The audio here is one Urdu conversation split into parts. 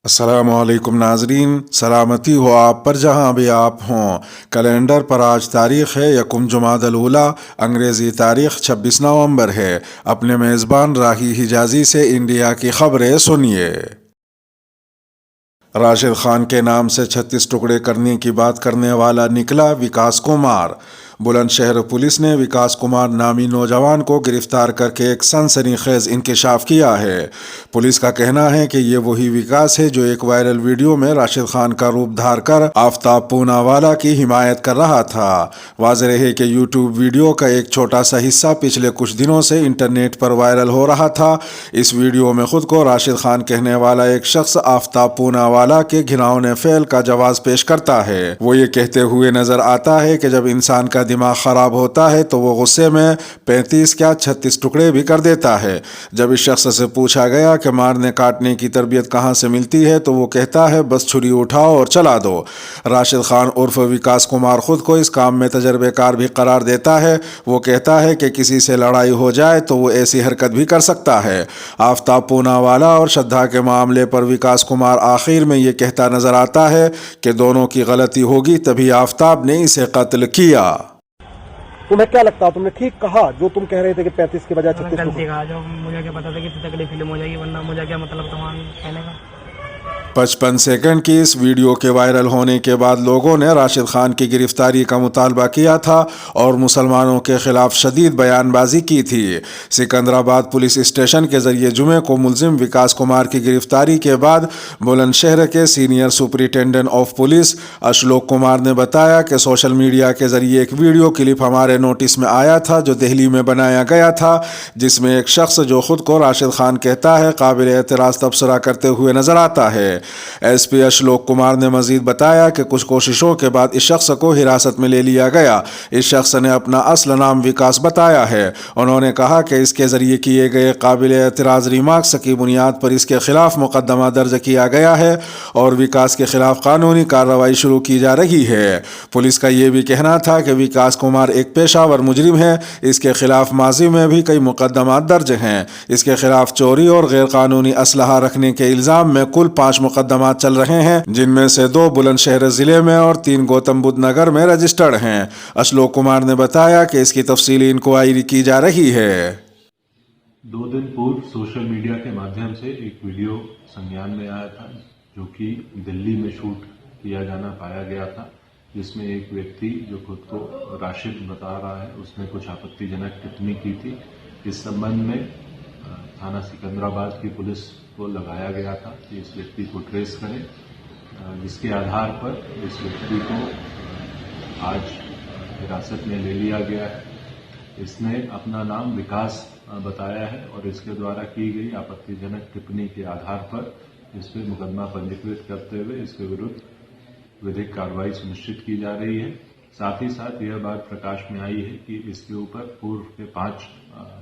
السلام علیکم ناظرین، سلامتی ہو آپ پر جہاں بھی آپ ہوں۔ کیلنڈر پر آج تاریخ ہے 1 جمادی الاولیٰ، انگریزی تاریخ 26 نومبر ہے۔ اپنے میزبان راہی حجازی سے انڈیا کی خبریں سنیے۔ راشد خان کے نام سے 36 ٹکڑے کرنے کی بات کرنے والا نکلا وکاس کمار۔ بلند شہر پولیس نے وکاس کمار نامی نوجوان کو گرفتار کر کے ایک سنسنی خیز انکشاف کیا ہے۔ پولیس کا کہنا ہے کہ یہ وہی وکاس ہے جو ایک وائرل ویڈیو میں راشد خان کا روپ دھار کر آفتاب پوناوالا کی حمایت کر رہا تھا۔ واضح ہے کہ یوٹیوب ویڈیو کا ایک چھوٹا سا حصہ پچھلے کچھ دنوں سے انٹرنیٹ پر وائرل ہو رہا تھا۔ اس ویڈیو میں خود کو راشد خان کہنے والا ایک شخص آفتاب پوناوالا کے گھناؤنے فعل کا جواز پیش کرتا ہے۔ وہ یہ کہتے ہوئے نظر آتا ہے کہ جب انسان کا دماغ خراب ہوتا ہے تو وہ غصے میں 35 یا 36 ٹکڑے بھی کر دیتا ہے۔ جب اس شخص سے پوچھا گیا کہ مارنے کاٹنے کی تربیت کہاں سے ملتی ہے تو وہ کہتا ہے بس چھری اٹھاؤ اور چلا دو۔ راشد خان عرف وکاس کمار خود کو اس کام میں تجربے کار بھی قرار دیتا ہے۔ وہ کہتا ہے کہ کسی سے لڑائی ہو جائے تو وہ ایسی حرکت بھی کر سکتا ہے۔ آفتاب پوناوالا اور شدھا کے معاملے پر وکاس کمار آخر میں یہ کہتا نظر آتا ہے کہ دونوں کی غلطی ہوگی تبھی آفتاب نے اسے قتل کیا۔ تمہیں کیا لگتا ہے، تم نے ٹھیک کہا جو تم کہہ رہے تھے کہ 35 کے بجائے 36 غلطی کہا، جو مجھے کیا پتا تھا کہ اتنی تکڑی فلم ہو جائے گی، ورنہ مجھے کیا مطلب تھا کہنے کا۔ 55 سیکنڈ کی اس ویڈیو کے وائرل ہونے کے بعد لوگوں نے راشد خان کی گرفتاری کا مطالبہ کیا تھا اور مسلمانوں کے خلاف شدید بیان بازی کی تھی۔ سکندرآباد پولیس اسٹیشن کے ذریعے جمعے کو ملزم وکاس کمار کی گرفتاری کے بعد بلند شہر کے senior superintendent of police Ashlok Kumar نے بتایا کہ سوشل میڈیا کے ذریعے ایک ویڈیو کلپ ہمارے نوٹس میں آیا تھا جو دہلی میں بنایا گیا تھا، جس میں ایک شخص جو خود کو راشد خان کہتا ہے قابل اعتراض تبصرہ کرتے ہوئے نظر آتا ہے۔ ایس پی اشلوک کمار نے مزید بتایا کہ کچھ کوششوں کے بعد اس شخص کو حراست میں لے لیا گیا۔ اس شخص نے اپنا اصل نام وکاس بتایا ہے۔ انہوں نے کہا کہ اس کے ذریعے کیے گئے قابل اعتراض ریمارکس کی بنیاد پر اس کے خلاف مقدمہ درج کیا گیا ہے اور وکاس کے خلاف قانونی کارروائی شروع کی جا رہی ہے۔ پولیس کا یہ بھی کہنا تھا کہ وکاس کمار ایک پیشہ ور مجرم ہے۔ اس کے خلاف ماضی میں بھی کئی مقدمات درج ہیں۔ اس کے خلاف چوری اور غیر قانونی اسلحہ رکھنے کے الزام میں کل 5 مقدمات چل رہے ہیں، جن میں سے 2 بلند شہر ضلع میں اور 3 گوتم بدھ نگر میں رجسٹرڈ ہیں۔ اشلوک کمار نے بتایا کہ اس کی تفصیلی انکوائری کی جا رہی ہے۔ 2 دن پورو سوشل میڈیا کے مادھیم سے ایک ویڈیو سنجان میں آیا تھا جو کہ دلی میں شوٹ کیا جانا پایا گیا تھا، جس میں ایک ویکتی جو خود کو راشد بتا رہا ہے اس نے کچھ آپتی جنک ٹپنی کی تھی۔ اس سبند میں تھانہ سکندرآباد کی پولیس کو لگایا گیا تھا کہ اس ویکتی کو ٹریس کرے، جس کے آدھار پر اس ویکتی کو آج حراست میں لے لیا گیا ہے۔ اس نے اپنا نام وکاس بتایا ہے اور اس کے دوارا کی گئی آپتی جنک ٹپنی کے آدھار پر اس پہ مقدمہ پنجیکرت کرتے ہوئے اس کے ورد ودھک کارروائی سنشچت کی جا رہی ہے۔ ساتھ ہی ساتھ یہ بات پرکاش میں آئی ہے کہ اس کے اوپر پورو کے 5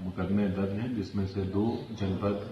مقدمے درج ہیں، جس میں سے 2 جنپد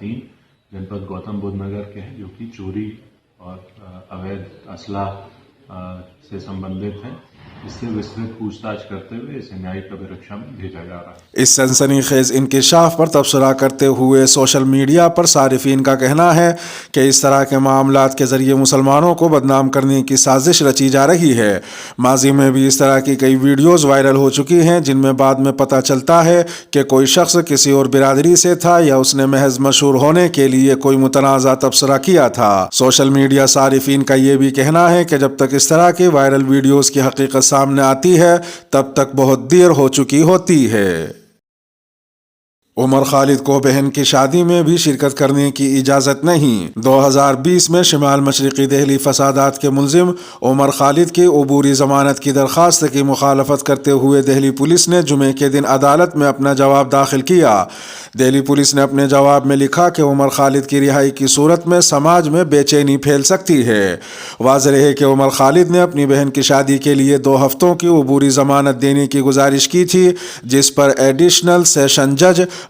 3 جنپد گوتم بدھ نگر کے ہیں، جو کہ چوری اور اویدھ اسلحہ سے سمبندھت ہیں۔ اس سے وسترت پوچھ تاچھ کرتے ہوئے اسے نیائک ابھیرکشا میں بھیجا جا رہا ہے۔ اس سنسنی خیز انکشاف پر تبصرہ کرتے ہوئے سوشل میڈیا پر صارفین کا کہنا ہے کہ اس طرح کے معاملات کے ذریعے مسلمانوں کو بدنام کرنے کی سازش رچی جا رہی ہے۔ ماضی میں بھی اس طرح کی کئی ویڈیوز وائرل ہو چکی ہیں جن میں بعد میں پتہ چلتا ہے کہ کوئی شخص کسی اور برادری سے تھا یا اس نے محض مشہور ہونے کے لیے کوئی متنازع تبصرہ کیا تھا۔ سوشل میڈیا صارفین کا یہ بھی کہنا ہے کہ جب تک اس طرح کی وائرل ویڈیوز کی حقیقت سامنے آتی ہے تب تک بہت دیر ہو چکی ہوتی ہے۔ عمر خالد کو بہن کی شادی میں بھی شرکت کرنے کی اجازت نہیں۔ 2020 میں شمال مشرقی دہلی فسادات کے ملزم عمر خالد کی عبوری ضمانت کی درخواست کی مخالفت کرتے ہوئے دہلی پولیس نے جمعے کے دن عدالت میں اپنا جواب داخل کیا۔ دہلی پولیس نے اپنے جواب میں لکھا کہ عمر خالد کی رہائی کی صورت میں سماج میں بے چینی پھیل سکتی ہے۔ واضح ہے کہ عمر خالد نے اپنی بہن کی شادی کے لیے 2 ہفتوں کی عبوری ضمانت دینے کی گزارش کی تھی، جس پر ایڈیشنل سیشن جج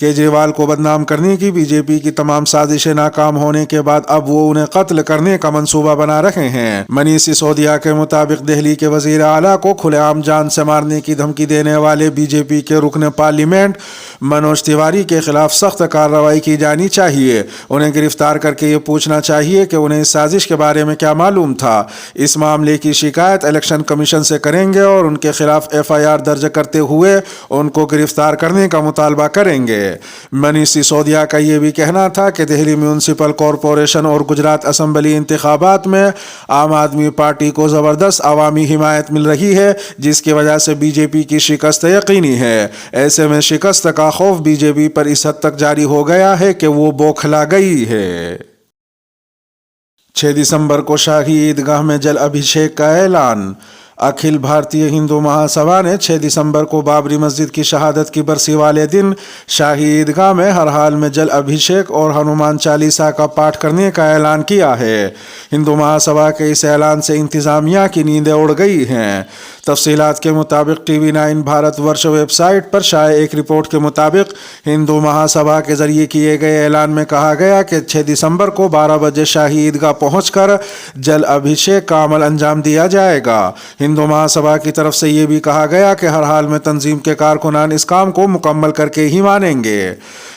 کیجریوال کو بدنام کرنے کی بی جے پی کی تمام سازشیں ناکام ہونے کے بعد اب وہ انہیں قتل کرنے کا منصوبہ بنا رہے ہیں۔ منیش سسودیا کے مطابق دہلی کے وزیر اعلیٰ کو کھلے عام جان سے مارنے کی دھمکی دینے والے بی جے پی کے رکن پارلیمنٹ منوج تیواری کے خلاف سخت کارروائی کی جانی چاہیے۔ انہیں گرفتار کر کے یہ پوچھنا چاہیے کہ انہیں اس سازش کے بارے میں کیا معلوم تھا۔ اس معاملے کی شکایت الیکشن کمیشن سے کریں گے اور ان کے خلاف ایف آئی آر درج کرتے ہوئے ان کو گرفتار کرنے کا مطالبہ کریں گے۔ منیش سسودیا کا یہ بھی کہنا تھا کہ دہلی میونسپل کارپوریشن اور گجرات اسمبلی انتخابات میں عام آدمی پارٹی کو زبردست عوامی حمایت مل رہی ہے، جس کی وجہ سے بی جے پی کی شکست یقینی ہے۔ ایسے میں شکست کا خوف بی جے پی پر اس حد تک جاری ہو گیا ہے کہ وہ بوکھلا گئی ہے۔ 6 دسمبر کو شاہی عیدگاہ میں جل ابھیشیک کا اعلان۔ اکھل بھارتی ہندو مہاسبھا نے 6 دسمبر کو بابری مسجد کی شہادت کی برسی والے دن شاہی عیدگاہ میں ہر حال میں جل ابھیشیک اور ہنومان چالیسا کا پاٹھ کرنے کا اعلان کیا ہے۔ ہندو مہاسبھا کے اس اعلان سے انتظامیہ کی نیندیں اڑ گئی ہیں۔ تفصیلات کے مطابق T V 9 Bharat Varsh web site پر شائع ایک رپورٹ کے مطابق ہندو مہاسبھا کے ذریعے کیے گئے اعلان میں کہا گیا کہ 6 دسمبر کو 12 بجے شاہی عیدگاہ پہنچ کر جل ابھیشیک کا عمل انجام دیا جائے گا۔ ہندو مہاسبھا کی طرف سے یہ بھی کہا گیا کہ ہر حال میں تنظیم کے کارکنان اس کام کو مکمل کر کے ہی مانیں گے۔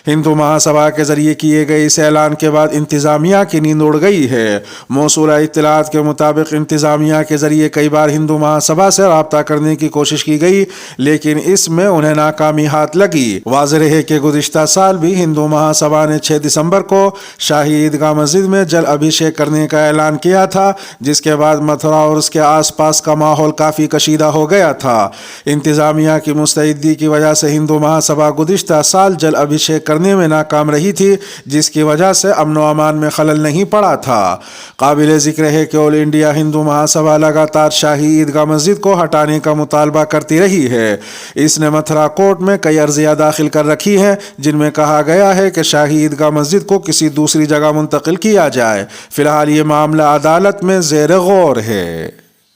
ہندو مہاسبھا کے ذریعے کیے گئے اس اعلان کے بعد انتظامیہ کی نیند اڑ گئی ہے۔ موصولہ اطلاعات کے مطابق انتظامیہ کے ذریعے کئی بار ہندو مہاسبھا سے رابطہ کرنے کی کوشش کی گئی، لیکن اس میں انہیں ناکامی ہاتھ لگی۔ واضح ہے کہ گزشتہ سال بھی ہندو مہاسبھا نے 6 دسمبر کو شاہی عیدگاہ مسجد میں جل ابھیشیک کرنے کا اعلان کیا تھا، جس کے بعد متھرا اور اس کے آس پاس کا ماحول کافی کشیدہ ہو گیا تھا۔ انتظامیہ کی مستعدی کی وجہ سے ہندو مہاسبھا گزشتہ سال جل ابھیشیک کرنے میں ناکام رہی تھی، جس کی وجہ سے امن و امان میں خلل نہیں پڑا تھا۔ قابل ذکر ہے کہ آل انڈیا ہندو مہاسبھا لگاتار شاہی عیدگاہ مسجد کو ہٹانے کا مطالبہ کرتی رہی ہے۔ اس نے متھرا کورٹ میں کئی عرضیاں داخل کر رکھی ہیں، جن میں کہا گیا ہے کہ شاہی عیدگاہ مسجد کو کسی دوسری جگہ منتقل کیا جائے۔ فی الحال یہ معاملہ عدالت میں زیر غور ہے۔